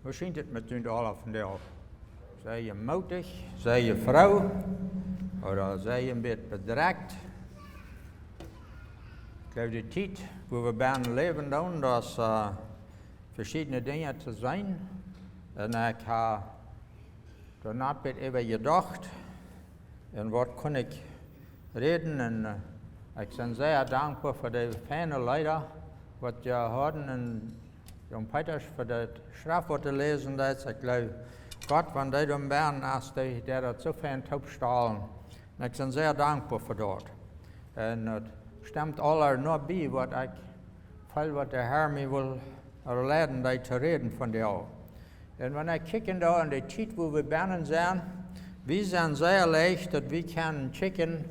Hoe ziet het met u allen vandaag? Zij je moedig, zij je vrouw, of zij je een beetje bedreigd? Ik geloof de tijd waar we Bennen leven doen, dat is verschillende dingen te zijn. En ik heb er net bij over gedacht. En wat kon ik reden? En ik ben zeer dankbaar voor de fijne leider, wat je hadden en Jan Peters voor de schrift wat te lezen. Dat ik geloof, God, van die doen Bennen, als die dat zo fijn opstalen. En ik ben zeer dankbaar voor dat. En het stemt aller nog bij wat ik veel wat de Heer mij wil leiden, die te reden van jou. En wanneer ik kijk in de tijd waar we Bennen zijn, we zijn zeer leicht dat we kunnen kijken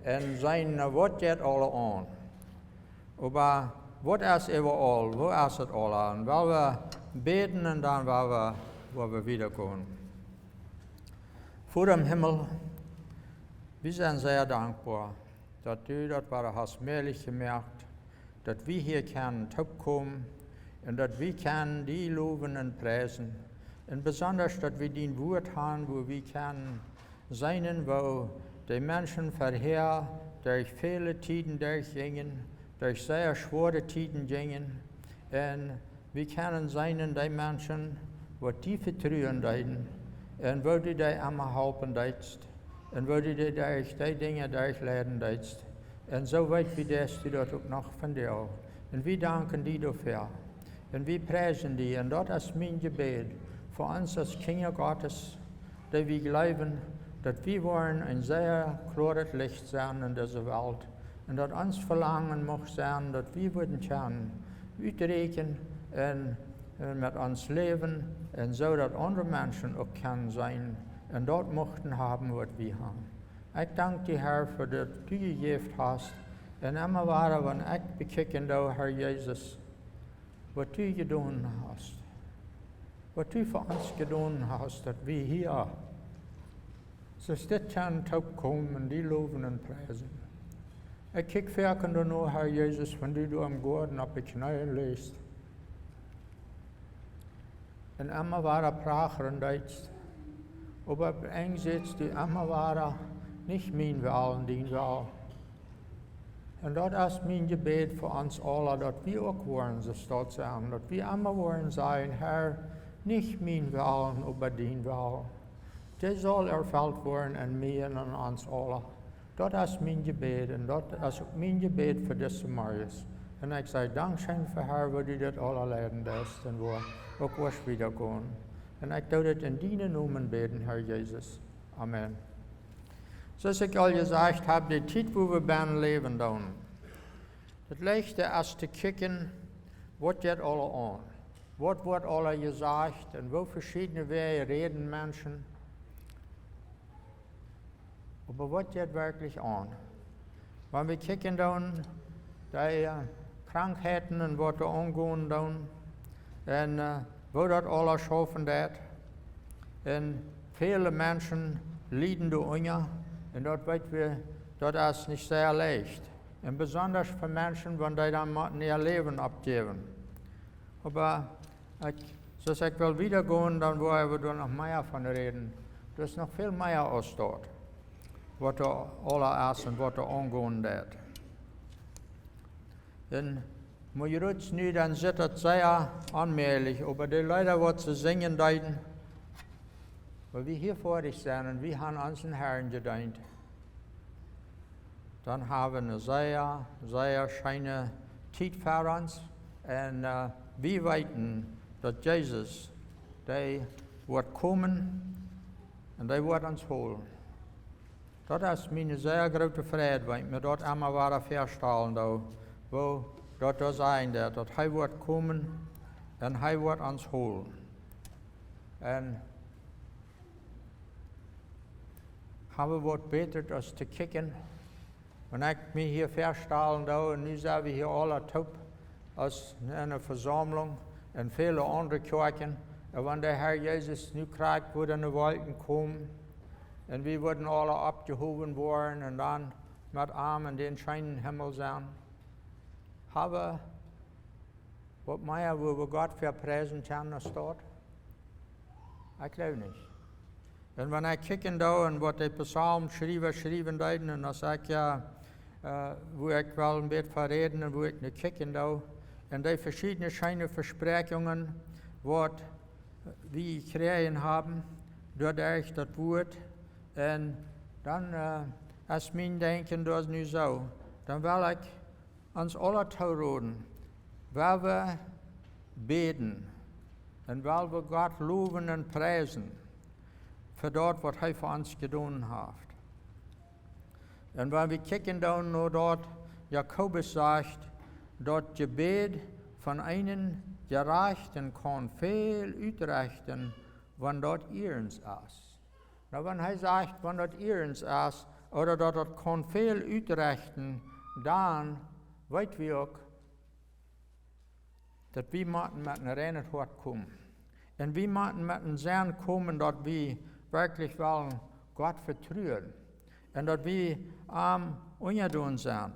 en zijn wat het alle aan. Maar wat is overal? Hoe is het al aan? Wel we beten en dan waar we wiederkomen. Voor de Himmel, we zijn zeer dankbaar dat u dat hast möglich gemacht, dat we hier kunnen opkomen en dat we kunnen die loven en prijzen. En besonders dat we die woord hebben, wo we kunnen zijn, wo die mensen verheer durch vele tijden durchgingen, durch sehr schwere tijden gingen. En we kunnen zijn die mensen, wat die vertrouwen deiden, en wo die allemaal helpen deidst, en wo die durch die dingen durchleiden deidst. En zo weet we dat ook nog van jou. En we danken die dafür. En we prijzen die, en dat is mijn gebed voor ons als kinderen Gottes, dat we geloven, dat we worden een zeer klares licht zijn in deze wereld. En dat ons verlangen mag zijn, dat we worden kunnen uitreiken en met ons leven, en zo dat andere mensen ook kunnen zijn, en dat mochten hebben wat we hebben. Ik dank die Heer voor dat u gegeven hast, en immer waren wanneer ik bekijken door Heer Jezus, wat u gedaan hast. Wat u voor ons gedaan hast, dat we hier, zoals dit kan opkomen, die loven en prijzen. Ik kijk verkende naar Heer Jezus, van die door am Gordon op de knieën leest. En immer waren prager en Duits. Aber einerseits die immer waren nicht mein Will und dein Will. En dat is mijn gebed voor ons allen, dat we ook worden zo staat zijn, dat we immer worden zijn, Herr, nicht mein Willen, aber dein Will. Die soll erfüllt worden in mir und in uns allen. Dat is mijn gebed en dat is ook mijn gebed voor deze morgens. En ik zeg dankzij voor Herr, wat u dat alle leiden is en waar ook was wieder gaan. En ik doe dit in die namen beten, Herr Jezus. Amen. Zoals ik al gezegd heb, de tijd waar we Bennen leven doen. Het lichte is te kijken, wat dit alle aan? Wat wordt alle gezegd en hoe verschillende wij reden mensen? Maar wat dit werkelijk aan? Wanneer we kijken dan, die krankheden en wat er aangaan doen, en wo dat alles schaffen dat. En vele mensen lijden daaronder. En dat weten we, dat is niet zeer leicht. En besonders voor mensen, wanneer die dan moeten ihr leven opgeven. Maar zoals ik wil wiedergaan, dan willen we er nog meer van reden. Er is nog veel meer als dat. Wat er alle is en wat er aangaan dat. En maar je doet nu, dan zit het zeer aanmerkelijk. Maar die Leute, wat ze zingen deiden, weil wir hier vor dich zijn en wir haben unseren Herrn gedient, dann haben wir eine sehr, sehr schöne Zeit für uns. Und wir weten, dass Jesus, der wird kommen und der wird uns holen. Das ist meine sehr große Freude, weil ich mir dort einmal wieder feststellen, wo dat zijn dat hij wordt komen en hij wordt ons holen. En hebben we wat beter als te kijken. Wanneer ik me hier feststellen doe, en nu zijn we hier alle top als een verzameling en vele andere kerken. En wanneer de Heer Jezus nu krijgt, worden de wolken komen. En we worden alle opgehoven worden en dan met armen in den schijnen Himmel zijn. Hebben wat meer, wo wir Gott verpreisen können, als dort. Ich glaube nicht. Und wenn ich kicke da und was die Psalmen schreiben deuten, und dann sage ich ja, wo ich wel ein bisschen verreden und wo ich nicht kicken da, und die verschiedenen scheine Versprechungen, was wir kriegen haben, durch das Wort, und dann, als mein Denken das nu so, dann will ich uns alle toeroden, weil wir beten und weil wir Gott loben und preisen für das, was er für uns getan hat. Und wenn wir kicken dann nur dort, Jakobus sagt, dort Gebet von einem Gerechten kann viel uitrichten, wenn dort ihrens ist. Na, wenn er sagt, wenn dort ihrens ist, oder dort kann viel uitrichten, dann weet wir auch, dass wir mit einem reinen Hort kommen. Und wir müssen mit einem Sinn kommen, dass wir wirklich wollen Gott vertrauen. Und dass wir ungetun sind.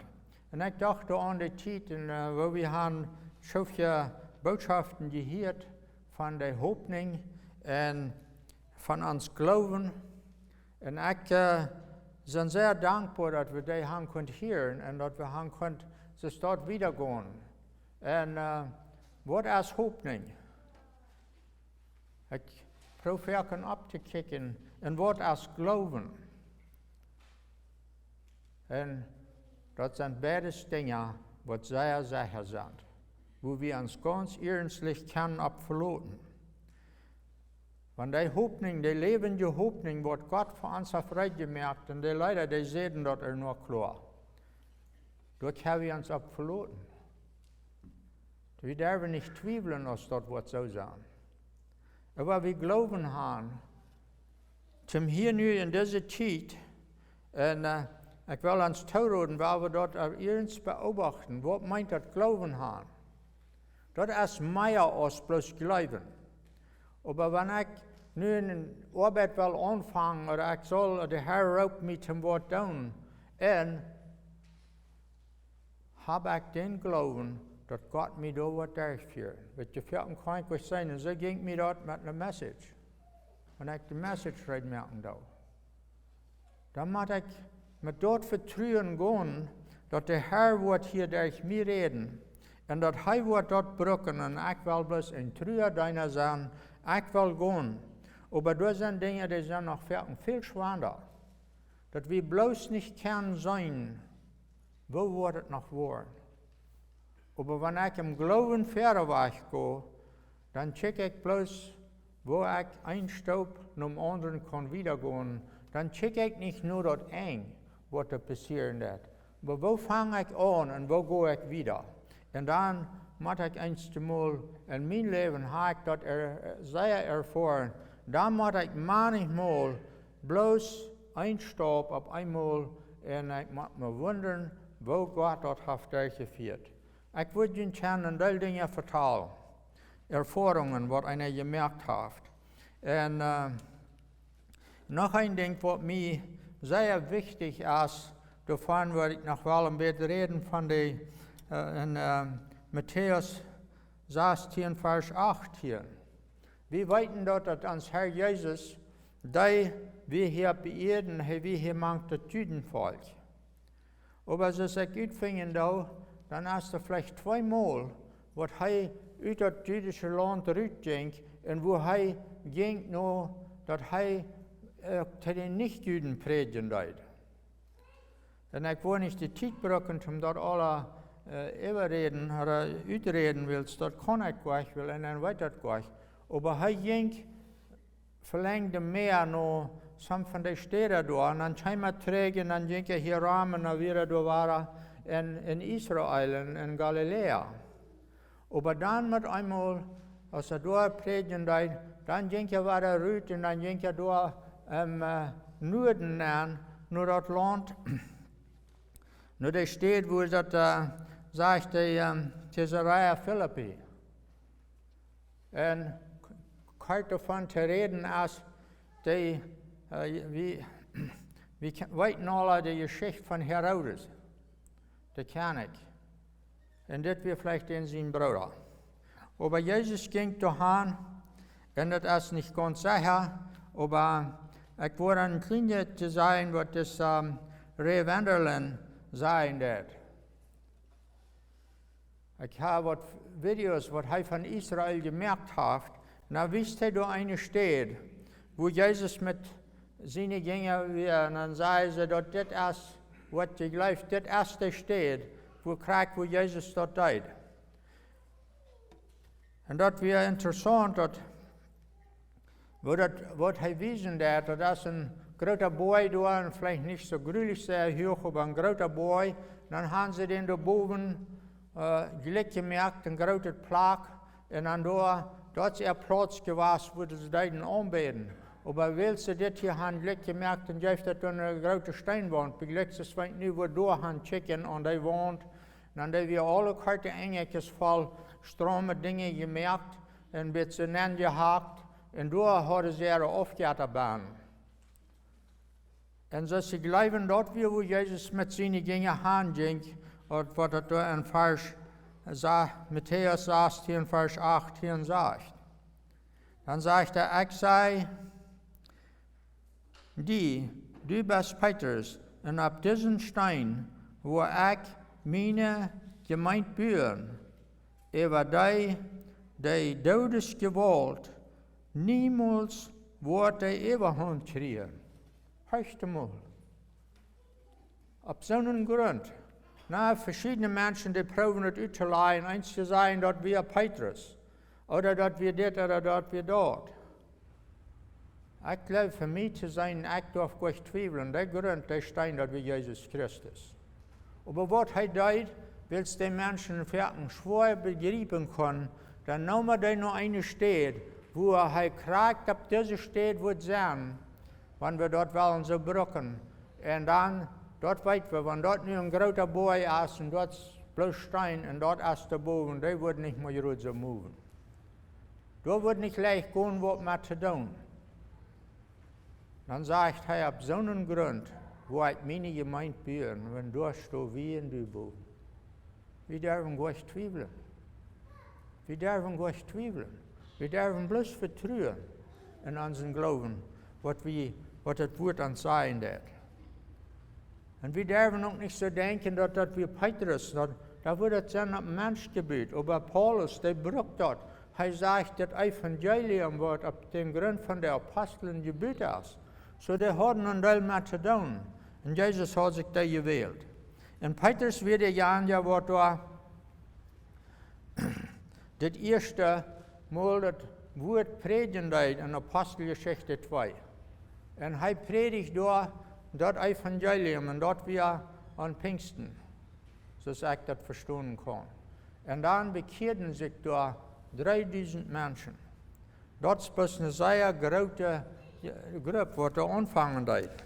Und ich dachte an die Zeiten, wo wir haben solche Botschaften gehört von der Hoffnung und von uns Glauben. Und ich bin sehr dankbar, dass wir die haben können hören und dass wir haben können, sich dort wiedergehen. Und was ist Hoffnung? Ich probiere abzukicken. Und was ist Glauben? Und das sind beides Dinge, was sehr sicher sind, wo wir uns ganz ernstlich können abverloten. Wenn die Hoffnung, die lebende Hoffnung, was Gott für uns hat freigemerkt, und die Leute, die sehen das nur klar. Dort haben wir uns abverloten. Wir dürfen nicht zweifeln, dass das was so sein. Aber wir glauben haben, zum hier nu in dieser Zeit, und ich will uns zuhören, weil wir dort ernst beobachten, was meint das Glauben haben. Das ist mehr als bloß Glauben. Aber wenn ich nun eine Arbeit will anfangen, oder ich soll, der Herr raubt mich zum Wort tun, und habe ich den Glauben, dass Gott mich da was durchführt. Wird gefällt kann ich sein, und so ging mir dort mit einer Message. Wenn ich die Message rede, merken da. Dann muss ich mit dort vertrauen gehen, dass der Herr wird hier durch mich reden, und dass er wird dort brücken, und ich will bloß ein Trüher deiner sein, ich will gehen. Aber da sind Dinge, die sind noch viel schwerer. Dass wir bloß nicht können sein, wo wird es noch werden. Aber wenn ich im Glauben Weg gehe, dann checke ich bloß, wo ich ein Staub zum anderen kann wiedergehen. Dann checke ich nicht nur das eng, was da passieren wird. Aber wo fange ich an und wo gehe ich wieder? Und dann muss ich einmal in mein Leben das sehr erfahren. Dann muss ich manchmal bloß ein Staub auf einmal, und ich muss mir wundern, wo Gott dort hat durchgeführt. Ich würde Ihnen gerne ein paar Dinge vertellen, Erfahrungen, was einer gemerkt hat. Und noch ein Ding, was mir sehr wichtig ist, davon würde ich noch mal ein bisschen reden, von der in Matthäus 16, Vers 18. Wir wissen dort, dass uns Herr Jesus, die wir hier beerden, wie hier mangt das Jüdenvolk. Aber so sich utfingen da, dann ist er vielleicht zweimal, was er aus das jüdische Land zurückging, und wo er ging nur, dass er zu den Nichtjüden predigen wird. Und ich will nicht die Zeit brauchen, um dort alle überreden oder utreden willst, dort kann ich gleich, will, und dann weiter gleich. Aber er ging verlängte mehr noch some von den Städten da, und dann kam er träge, und dann ging er hier ramen, und wieder da war in Israel, in Galiläa. Aber dann mit einmal, als er da predigen wollte, dann ging er weiter rüt, und dann ging er da im Norden an, nur das Land, nur der steht, wo das sagt, Caesarea Philippi. Und kalt davon zu reden, als wir wissen alle die Geschichte von Herodes, der König. Und das wir vielleicht in sein Bruder. Aber Jesus ging dahin, Und das ist nicht ganz sicher, aber ich wollte ein kleines zu sein, was das Läwen sein wird. Ich habe Videos, was er von Israel gemerkt hat. Na, wisst ihr, da eine steht, wo Jesus mit seinen Jüngern wäre, und dann sagen sie, dass das ist, was sie glaubt, das erste steht, wo Jesus dort deed. Und das wäre interessant, dass, was er wiesen hat, das ist ein großer Boy da, vielleicht nicht so grülich sehr hoch, aber ein großer Boy. Dann haben sie den da oben gleich gemerkt, ein großes Plag, und dann dort ist Platz gewesen, wo sie den anbeten. Aber weil sie das hier haben gleich gemerkt, dann gibt es da eine große Steinwand. Begleitet es nicht, wo da haben checken an der Wand. Dann haben wir alle Karten eigentlich voll strome Dinge gemerkt und wird sie gehakt. Und da haben sie ihre Aufgabe. Und so sie glauben dort, wo Jesus mit seinen Dingen hinging, und was er da in Vers Matthäus 16, Vers 18 sagt. Dann sagt er, ich sei du bist Petrus, und auf diesen Stein, wo ich meine Gemeinde bühren, über die Todesgewalt niemals wird die Überhand kriegen. Höchste Mal. Auf so einen Grund. Na, verschiedene Menschen, die proben es auszuleihen, eins zu sagen, dass wir Petrus, oder dass wir das, oder dass wir dort. Ich glaube, für mich zu sein, ich darf gar nicht zweifeln, der Grund, der Stein, dass wir Jesus Christus. Aber was er tut, will es den Menschen fertig schwer begreifen können, dann nochmal da noch eine steht, wo er kriegt, ob diese steht, wird sein, wenn wir dort wollen, so brücken. Und dann, dort weit wir, wenn dort nur ein großer Boy ist, und dort ist bloß Stein, und dort ist der Boden, der wird nicht mehr gut so moven. Da wird nicht leicht gehen, was mehr zu tun. Dann sagt er, auf so einen Grund, wo ich meine Gemeinde bühren, wenn du stehst wie in du Boden. Wir dürfen gar nicht zweifeln. Wir dürfen gar nicht zweifeln. Wir dürfen bloß vertrauen in unseren Glauben, was das Wort an sein wird. Und wir dürfen auch nicht so denken, dass wir Petrus, da wird es sein auf Menschgebiet. Aber Paulus, der braucht das. Er sagt, das Evangelium wird auf dem Grund von der Aposteln gebiet ist. So, die hatten einen Teil mehr zu tun. Und Jesus hat sich da gewählt. Und Petrus wird ja war da das erste Mal das Wort predigen in Apostelgeschichte 2. Und er predigt da das Evangelium, und dort wir an Pfingsten, so ich das verstehen kann. Und dann bekehrten sich da 3000 Menschen. Dort ist eine sehr große Gruppe, die da anfangen hat.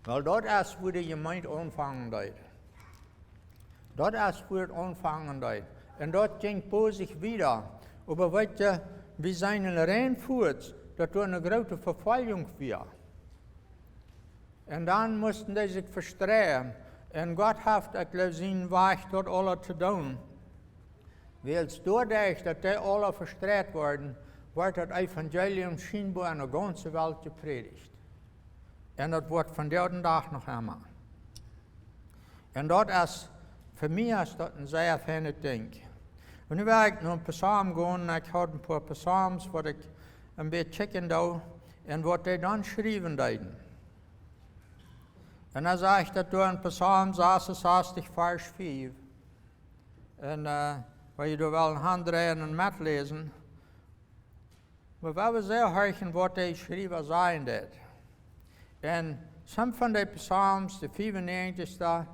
Weil dort ist, wo die Gemeinde anfangen hat. Dort ist, wo es anfangen hat. Und dort ging es sich wieder. Aber weißt du, wir sind in Rennfurt, dass da eine große Verfolgung war. Und dann mussten die sich verstreuen. Und Gott hat, ich glaube, seinen Weg dort alle zu tun. Weil es dadurch, dass die alle verstreut wurden, wird das Evangelium scheinbar in der ganzen Welt gepredigt. Und das wird von der Tag noch einmal. Und dort ist, für mich ist das ein sehr feines Ding. Und nu werde ich noch ein paar Psalmen gehen, ich habe ein paar Psalms, was ich ein bisschen checken da, und was die dann schreiben haben. Und dann sage ich, dass du in Psalm 66, Vers 5, und weil ich da wel handdrehen und mitlesen, aber wir wollen sehr hören, was die Schreiber sagen wird. Und some von den Psalms, die 95 da,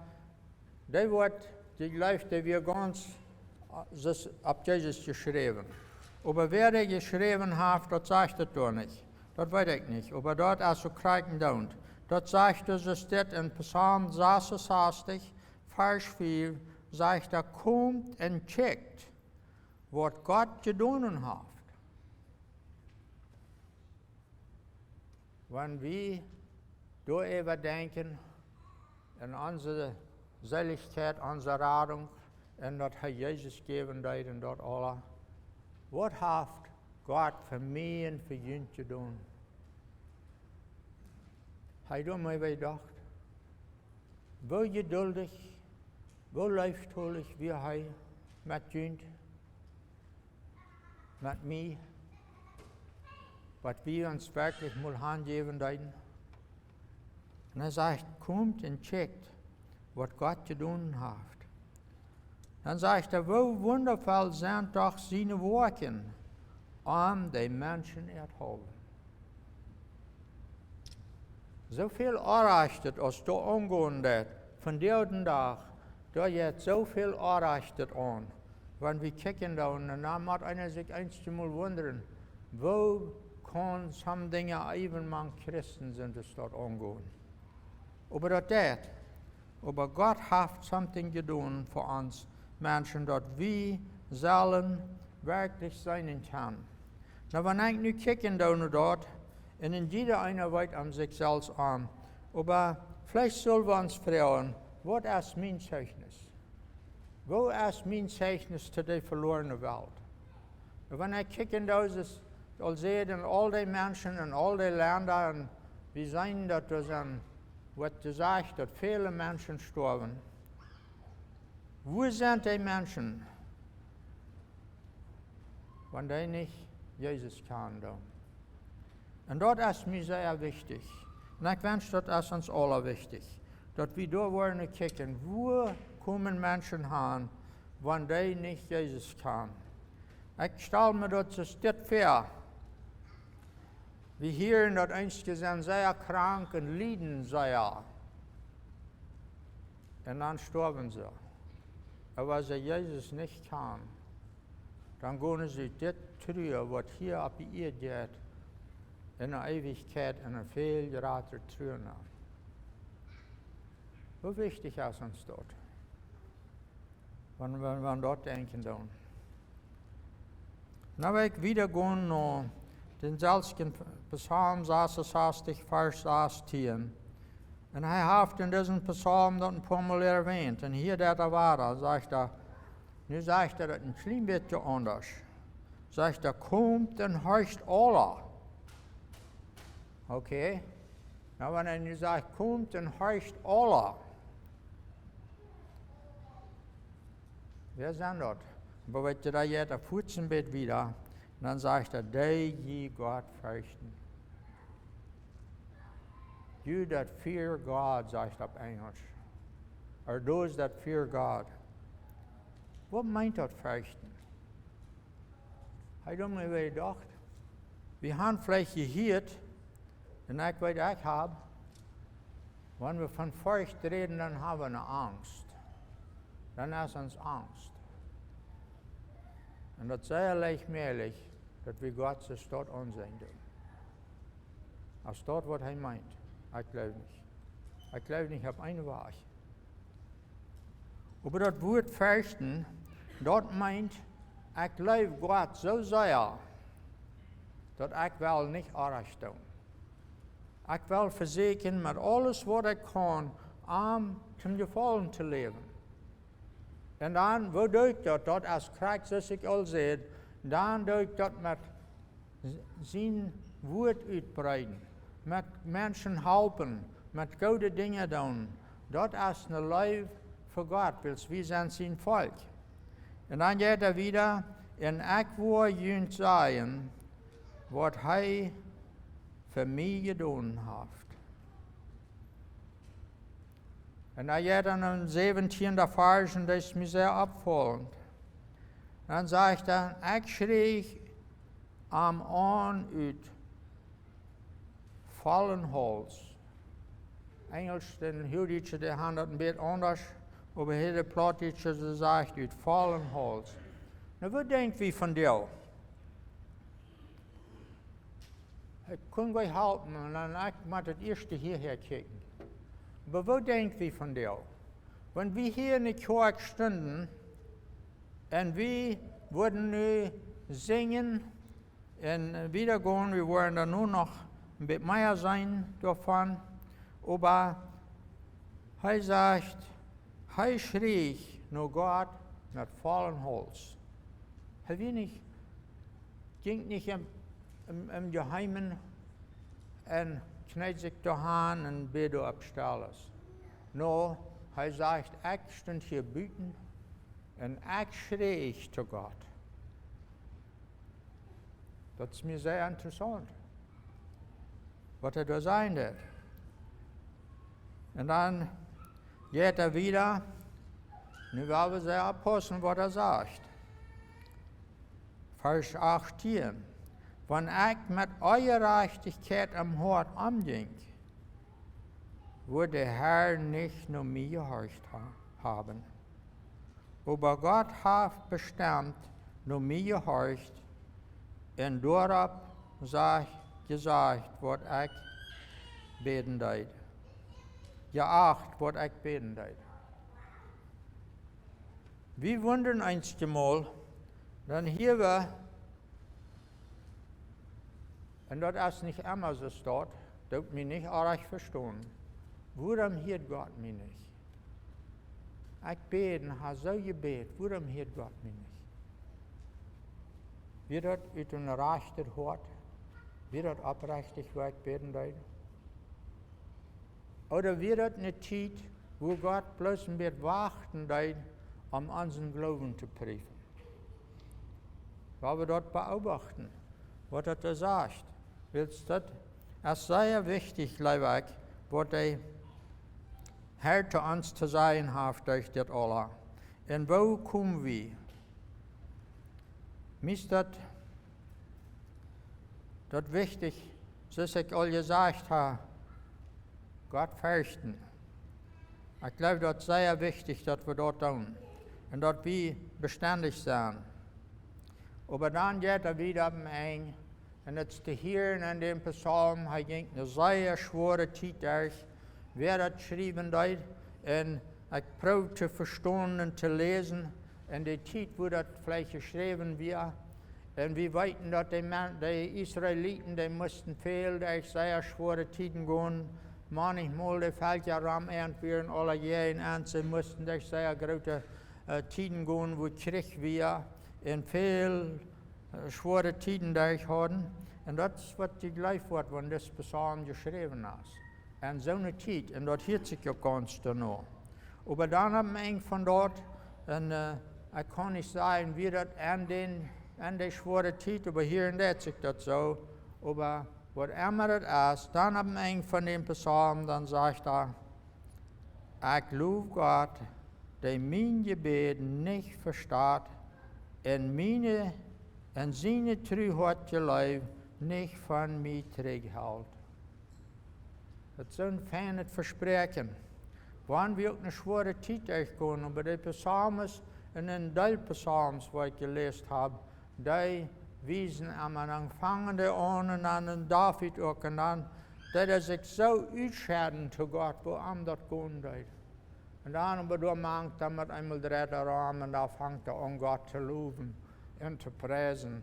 die läuft, die wir ganz ab Jesus geschrieben. Aber wer die geschrieben hat, das sagt das doch nicht. Das weiß ich nicht. Aber dort ist so kriegen don't. Das sagt es das in Psalm 66, Vers 4, sagt er, kommt und checkt, was Gott getan hat. Wenn wir darüber denken, in unsere Seligkeit, unsere Rettung, en dat hij Jezus geven deed en dat alle. Wat heeft God voor mij en voor jullie te doen? Hij doet mij weer dacht. Wel geduldig, wel liefdollig wie hij met jullie, met mij, wat wir uns wirklich mal handgeven deiden. En hij zegt, komt en checkt wat God te doen heeft. Dan zegt hij, hoe wondervol zijn toch zijn werken om de mensen erhouden. Zoveel erreicht als du angehen dat, van die dag, da je zoveel erreicht aan. Wenn wir kijken dan, en dan moet einer zich eens mal wonderen, wo kann some Dinge even man Christen sind, das dort angehen. Aber Gott hat something getan für uns Menschen, dass wir sollen wirklich sein können. Na, wenn ich nu kijken dort, und in jeder einer weit an sich selbst an, aber vielleicht sollen wir uns fragen, was ist mein Zeugnis? Wo ist mein Zeugnis zu der verlorenen Welt? Und wenn ich kijken ist al sehe in all die Menschen in all die Länder, und wir sehen, dass das wird gesagt, dass viele Menschen sterben. Wo sind die Menschen, wenn die nicht Jesus kennen? Und das ist mir sehr wichtig. Und ich wünsche, das ist uns alle wichtig, dass wir da wollen gucken, wo kommen Menschen hin, wenn die nicht Jesus kennen. Ich stelle mir das vor. Wir hören, dass einige sind sehr krank und leiden sehr. Und dann sterben sie. Aber wenn sie Jesus nicht kennen, dann gehen sie das tun, was hier auf die Erde geht, in der Ewigkeit in einer viel gerater Trüne. Wie wichtig ist uns dort, wenn wir dort denken. Dann will ich wieder gehen nach den selben Psalm 66, Vers 18. Und er hat in diesem Psalm dort ein paar Mal erwähnt. Und hier der war, sagt er, nu sagt er das ein klein bisschen anders. Sagt er, kommt und horcht alle. Okay? Na, wenn er nu sagt, kommt und horcht alle. Wer sind das? Aber wenn da jetzt auf Futzenbett wieder, dann sagt er, die Gott fürchten. You that fear God, sagt er auf Englisch. Or those that fear God. Was meint das fürchten? Ich habe mir gedacht, wir haben vielleicht gehört, und ich weiß, ich habe, wenn wir von Furcht reden, dann haben wir eine Angst. Dann ist uns Angst. Und das ist sehr leichtmäßig, dass wir Gott sich dort ansehen dürfen. Als dort, was er meint. Ich glaube nicht. Ich glaube nicht auf eine Wahrheit. Aber das Wort fürchten, dort meint, ich glaube Gott so sehr, dass ich will nicht errichten. Ich will versuchen, mit alles, was ich kann, zum Gefallen zu leben. Und dann, wo doe ik dat? Als Christus, zoals ik al zei, dan doe ik dat met zijn woord uitbreiden. Met mensen helpen, met goede dingen doen. Dat is een leven voor God, want we zijn zijn volk. En dan gaat er weer, en ik wil jullie zeggen, wat hij voor mij gedaan heeft. En dan gaat er een 17e vers, en dat is mij zeer opvallend. Dan zegt hij, ik schreef am aan uit Fallenholz. Engels, den Jüdische, der haben das ein bisschen anders, aber hier der Plattdeutsche sagt, uit Fallenholz. Na, wat denkt wie von dir? Ich kann euch helfen, und dann muss das erste hierher kicken. Aber was denkt wie von dir? Wenn wir hier in der Kirche stünden, und wir würden nu singen, und wieder gehen, wir wollen dann nur noch ein bisschen mehr sein davon, aber er sagt, er schrie nur Gott mit vollem Holz. Ging nicht im Geheimen und knallt sich daheim und betet abstellers. No, er sagt, ich stund hier büten und ich schreie zu Gott. Das ist mir sehr interessant, was da sein wird. Und dann geht wieder, nu werden wir sehr aufpassen, was sagt. Vers 18. Wenn ich mit eurer Gerechtigkeit am Hort umging, würde der Herr nicht nur mir gehorcht haben. Aber Gott hat bestimmt nur mir gehorcht und darauf gesagt, was ich beten deed. Geacht, was ich beten deed. Wir wundern uns einmal, dann hier wir, und das ist nicht immer so steht, tut mich nicht arg verstehen. Warum hört Gott mich nicht? Ich beten, habe so gebet, warum hört Gott mich nicht? Wird das aus einem rechten Hort? Wird das aufrichtig, was ich beten deed? Oder wird das eine Zeit, wo Gott bloß wird warten deed, um unseren Glauben zu prüfen? Weil wir dort beobachten, was er da sagt. Willst du das? Es ist sehr wichtig, glaube ich, was der Herr zu uns zu sagen hat durch das alle. Und wo kommen wir? Mir ist das wichtig, dass ich all gesagt habe, Gott fürchten. Ich glaube, das ist sehr wichtig, dass wir dort tun. Und dass wir beständig sind. Aber dann geht wieder ein, und das ist hier in dem Psalm, er ging eine sehr schwere Zeit durch, wer das geschrieben hat, und ich probiere zu verstehen und zu lesen, und die Zeit, wo das vielleicht geschrieben wird, und wir wissen, dass die Israeliten, die mussten viel durch sehr schwere Zeiten gehen, manchmal, die fällt ja ram, irgendwie in alle Jahren, sie mussten durch sehr große Zeiten gehen, wo Krieg war, und viel schwere Zeiten durch hatten. Und das ist, was die gleich wird, wenn das Psalm geschrieben ist. Und so eine Zeit, und das hört sich ja ganz danach. Aber dann haben wir von dort, und ich kann nicht sagen, wie das an der schwere Zeit, aber hier und da sich das so. Aber was immer das ist, dann haben wir von dem Psalm, dann sagt er, ich lobe Gott, der mein Gebet nicht versteht, und seine Treuheit Leib nicht von mir zurückhält. Das ist so ein feines Versprechen. Wann wir auch eine schwere Zeit durchgehen, aber die Psalms und den Psalms, die ich gelesen habe, die wiesen am Anfangende an und an den David auch und an, dass er sich so ausscheiden zu Gott, wo das gehen wird. Und dann aber du mangt damit einmal dreht Raum und da fängt er an, Gott zu loben und zu preisen.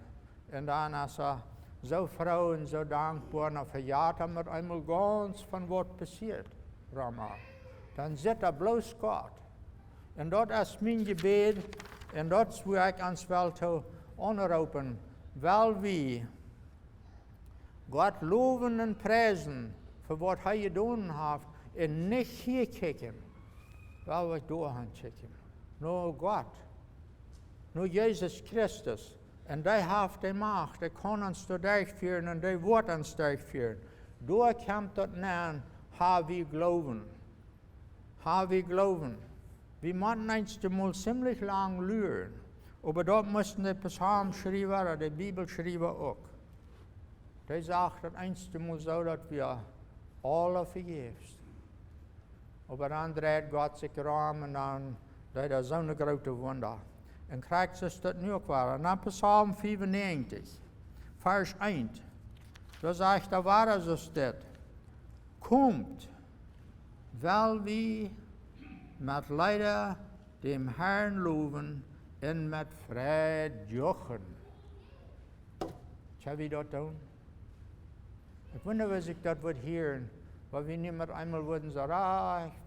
Und dann ist er so froh und so dankbar und er verjagt damit einmal ganz von was passiert. Rama. Dann sieht er bloß Gott. Und dort ist mein Gebet, und dort will ich uns wel zu anrufen, weil wir Gott loben und preisen für was er getan hat und nicht hier kicken, weil wir dahin kicken. Nur Gott, nur Jesus Christus. Und der hat die Macht, der kann uns da durchführen und der wird uns durchführen. Da kommt das näher, haben wir Glauben. Haben wir Glauben. Wir mussten uns mal ziemlich lang lernen. Aber dort mussten die Psalmschreiber oder die Bibelschreiber auch. Die sagt das einste Mal so, dass wir alle vergebst. Aber dann dreht Gott sich rum und dann dreht er so eine große Wunder. Und kriegt es das nu auch war. Und dann Psalm 95, Vers 1. Da sagt er, war es so steht. Kommt, weil wir mit Leider dem Herrn loben und mit Freude jochen. Schau wie das tun? Ich wundere, was ich das wird hören, weil wir nicht mehr einmal würden so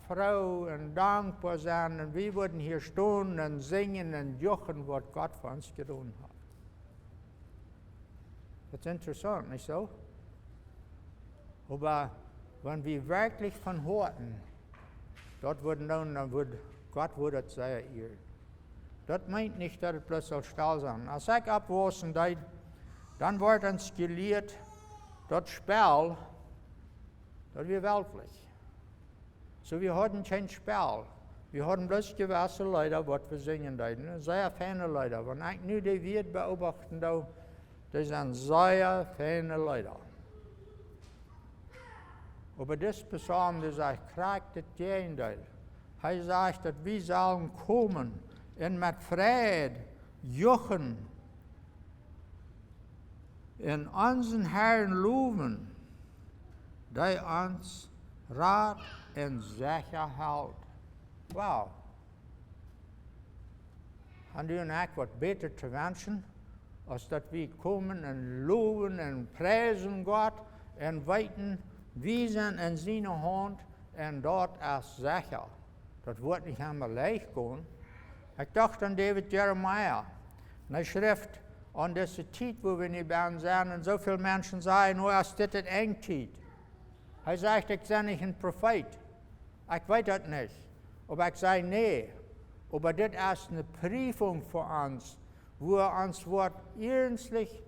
froh und dankbar sein und wir würden hier stehen und singen und juchen, was Gott für uns getan hat. Das ist interessant, nicht so? Aber wenn wir wirklich von Horten dort würden dann würde Gott würde es sehr ehren. Das meint nicht, dass es bloß soll Stall sein. Als ich abwaschen deed, dann wird uns gelehrt, das Spiel, das wir weltlich. So wir hatten kein Spiel. Wir hatten bloß gewisse Leute, was wir singen deiden. Sehr feine Leute. Wenn ich nur die Welt beobachten, das sind sehr feine Leute. Aber das Psalm, das sagt, kriegt das Gegenteil. Er sagt, dass wir sollen kommen und mit Frieden juchen in unseren Herrn loben, der uns Rat und sicher hält. Wow. Haben die uns was besser zu wünschen, als dass wir kommen und loben und preisen Gott und weiten, wir sind in seiner Hand und dort ist sicher. Das wird nicht einmal leicht gehen. Ich dachte an David Jeremiah. Und er schrift an diese Zeit, wo wir nicht mehr sind, und so viele Menschen sagen, oh, ist das eng Zeit. Er sagt, ich bin nicht ein Prophet. Ich weiß das nicht. Aber ich sage, nee. Aber das ist eine Prüfung für uns, wo uns wird ernstlich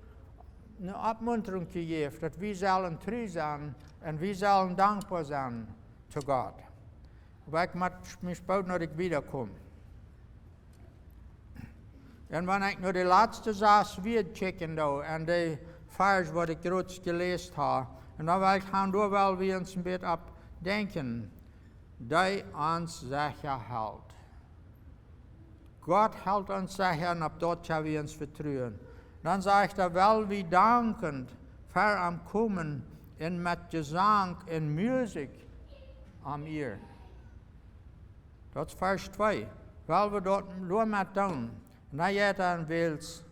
eine Abmunterung gegeben, dass wir sollen treu sein und wir sollen dankbar sein zu Gott. Aber ich muss mich bald noch wiederkommen. Und wenn ich nur die letzte Sache wieder checken und die Vers, was ich gerade gelesen habe, und dann will ich weil wir uns ein bisschen abdenken, die uns sicher hält. Gott hält uns sicher und ab dort können wir uns vertrauen. Dann sagt er, weil wir dankend für am Kommen und mit Gesang und Musik am Ehren. Das ist Vers 2. Weil wir dort nur mit tun. Na dann willst,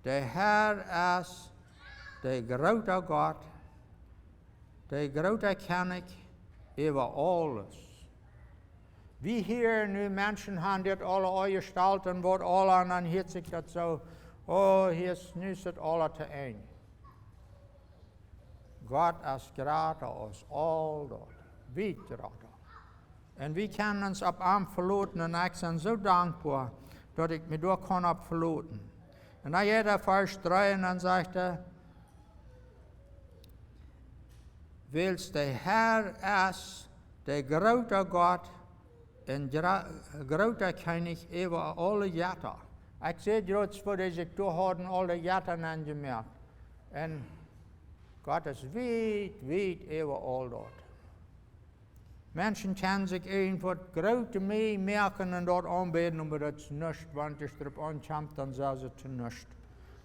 der Herr ist der große Gott, der große König über alles. Wie hier nu Menschen haben, die alle eingestalten, wird alle, und dann hört sich das so, oh, hier ist nicht alles zu eng. Gott ist gerade aus all dort, weit gerade. Und wir können uns ab Arm verloten, und ich bin so dankbar, dass ich mich durch kann verloten. Und dann jeder Vers 3, und dann sagt er, willst der Herr ist, der große Gott, und großer König über alle Jätter. Ich sehe gerade, wo die sich durchhalten, alle Jätter angemerkt. Und Gott ist weit, weit über all dort. Menschen können sich irgendwas Großes mehr merken und dort anbeten, aber das ist nichts, wenn es darauf ankommt, dann sagen sie zu nichts.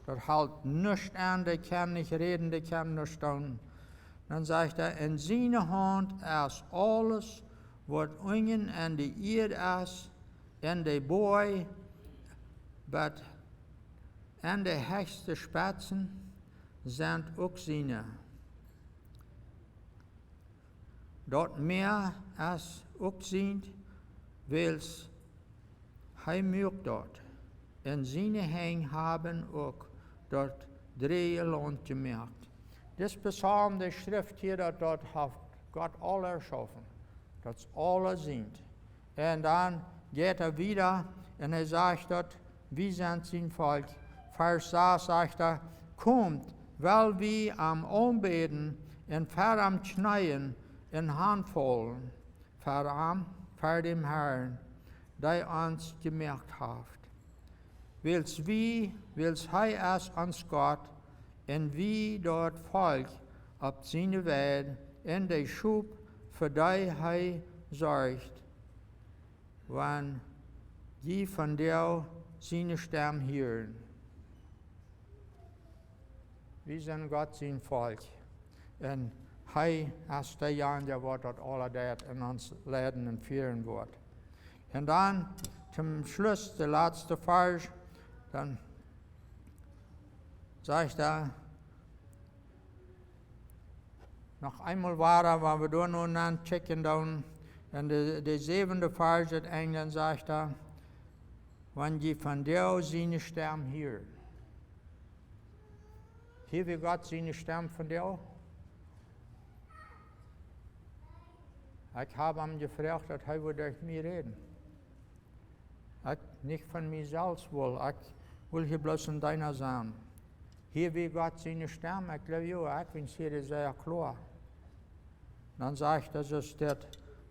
Das hält nichts an, die können nicht reden, die können nichts tun. Dann sagt er, in seiner Hand ist alles, was unten an die Erde ist, in der Boy, aber an der höchsten Spitzen sind auch seine. Dort mehr als auch sind, weil's heimügt dort. In seine Hänge haben auch dort 3 Land gemerkt. Das Psalm der Schrift hier, dort hat Gott alle erschaffen, dass alle sind. Und dann geht er wieder und er sagt dort, wir sind sein Volk. Vers 6 sagt er, kommt, weil wir am Anbeten und für am Knien in Handvoll für dem Herrn, der uns gemerkt hat. Wils er es uns Gott, und wie dort Volk ab seine Welt in der Schub, für die er sorgt, wenn die von der seine Stimme hören. Wir sind Gott sein Volk. Und er ist der Jan, der wird dort alle das in uns leiden und führen wird. Und dann zum Schluss, der letzte Vers, dann sagt er, Noch einmal waren wir da noch checken down. Und de 7e Vers uit England sagt da, wenn je von dir seine Stem hier. Hier wie Gott seine Stem von dir. Ich habe ihm gefragt, dass er durch mich reden. Ich nicht von mir selbst will, ich will hier bloß in deiner sein. Hier wie Gott seine Stimme, ich glaube, ja, ich bin hier sehr klar. Dann sagt er, so steht,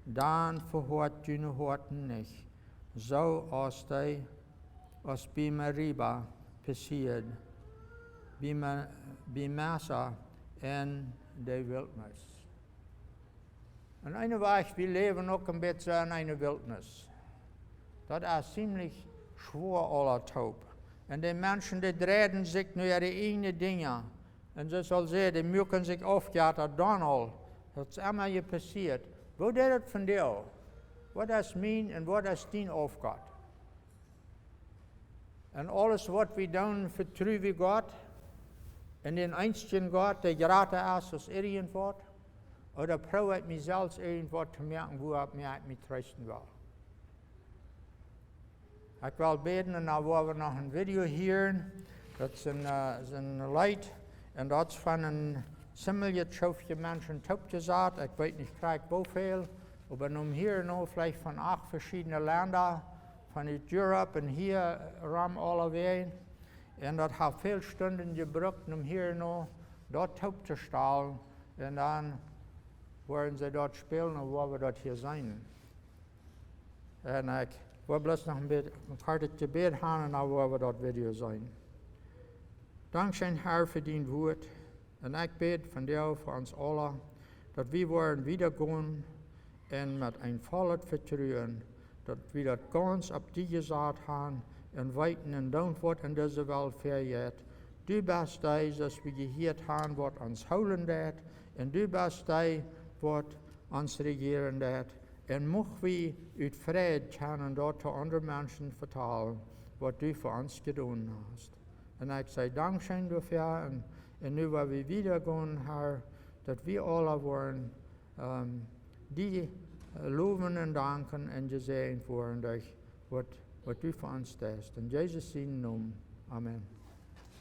dann verhört deine Horten nicht, so als bei Meriba passiert, bei Massa in der Wildnis. Und eine Weise, wir leben auch ein bisschen in einer Wildnis. Das ist ziemlich schwer aller taub. Und die Menschen, die drehen sich nur ihre eigenen Dinge. Und so soll sie, die müssen sich aufgehört, Donald, das ist immer hier passiert. Wo ist das von dir? Was ist mein und was ist dein Aufgabe? Und alles, was wir tun, vertrauen wir Gott. Und den einzigen Gott, der gerade ist, als irgendwas. Oder probiere ich mich selbst irgendwas zu merken, wo ich mich trösten will. Ich will beten und dann wollen wir noch ein Video hören. Das ist ein Leid und das ist von einem ziemlich schöpfchen Menschen taub gesagt. Ich weiß nicht, krieg wo viel, aber nun hier noch vielleicht von 8 verschiedenen Ländern, von Europa und hier rum alle Wege. Und das hat viele Stunden gebraucht, um hier noch dort taub zu stellen. Und dann wollen sie dort spielen und wollen wir dort hier sein. Und ich will bloß noch ein kurzes Gebet haben und dann wollen wir dort Video sein. Dankeschön, Herr, für dein Wort. Und ich bete von dir für uns alle, dass wir wollen wiedergehen und mit ein volles Vertrauen, dass wir das ganz auf dich gesagt haben und weiten und tun, was in dieser Welt vergeht. Du bist der, dass wir gehört haben, was uns holen wird, und du bist der, was uns regieren wird. Und mochten wir uit Frieden können dort zu anderen Menschen vertellen, was du für uns getan hast. Und ich sage Dankeschön dafür. Und nu, weil wir wiedergehen, Herr, dass wir alle wollen, die loben und danken und gesegnet worden durch, was du für uns tust. In Jesus' Namen. Amen.